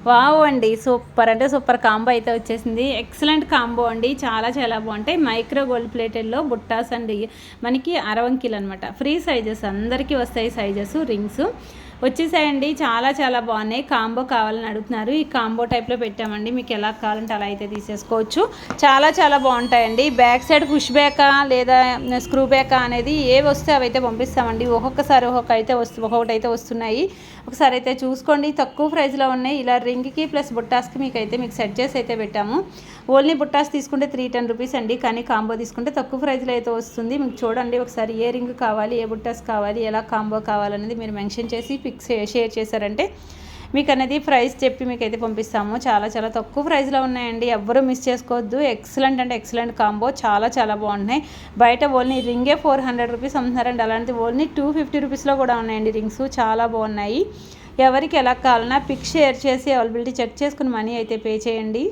Wow అండి, super అంటే super combo అయితే వచ్చేసింది. ఎక్సలెంట్ కాంబో అండి, చాలా చాలా బాగుంటాయి. మైక్రో గోల్డ్ ప్లేటెడ్లో బుట్టాస్ అండి, మనకి అరవంకిలు అనమాట. ఫ్రీ సైజెస్ అందరికీ వస్తాయి, సైజెస్ రింగ్స్ వచ్చేసాయండి. చాలా చాలా బాగున్నాయి. కాంబో కావాలని అడుగుతున్నారు, ఈ కాంబో టైప్లో పెట్టామండి. మీకు ఎలా కావాలంటే అలా అయితే తీసేసుకోవచ్చు. చాలా చాలా బాగుంటాయండి. బ్యాక్ సైడ్ పుష్ బ్యాకా లేదా స్క్రూ బ్యాకా అనేది ఏ వస్తే అవైతే పంపిస్తామండి. ఒక్కొక్కసారి ఒక్కొక్కటి అయితే వస్తున్నాయి. ఒకసారి అయితే చూసుకోండి, తక్కువ ప్రైస్లో ఉన్నాయి. ఇలా రింగ్కి ప్లస్ బుట్టాస్కి మీకు సెట్ చేసి అయితే పెట్టాము. ఓన్లీ బుట్టాస్ తీసుకుంటే 310 రూపీస్ అండి, కానీ కాంబో తీసుకుంటే తక్కువ ప్రైస్లో అయితే వస్తుంది. మీకు చూడండి ఒకసారి ఏ రింగ్ కావాలి, ఏ బుట్టాస్ కావాలి, ఎలా కాంబో కావాలనేది మీరు మెన్షన్ చేసి పిక్స్ షేర్ చేశారంటే మీకు అనేది ప్రైస్ చెప్పి మీకు అయితే పంపిస్తాము. చాలా చాలా తక్కువ ప్రైస్లో ఉన్నాయండి, ఎవ్వరూ మిస్ చేసుకోవద్దు. ఎక్సలెంట్ అంటే ఎక్సలెంట్ కాంబో, చాలా చాలా బాగున్నాయి. బయట ఓన్లీ రింగే 400 రూపీస్ అమ్ముతున్నారండి, అలాంటిది ఓన్లీ 250 రూపీస్లో కూడా ఉన్నాయండి రింగ్స్. చాలా బాగున్నాయి. ఎవరికి ఎలా కావాలన్నా పిక్ షేర్ చేసి అవైలబిలిటీ చెక్ చేసుకుని మనీ అయితే పే చేయండి.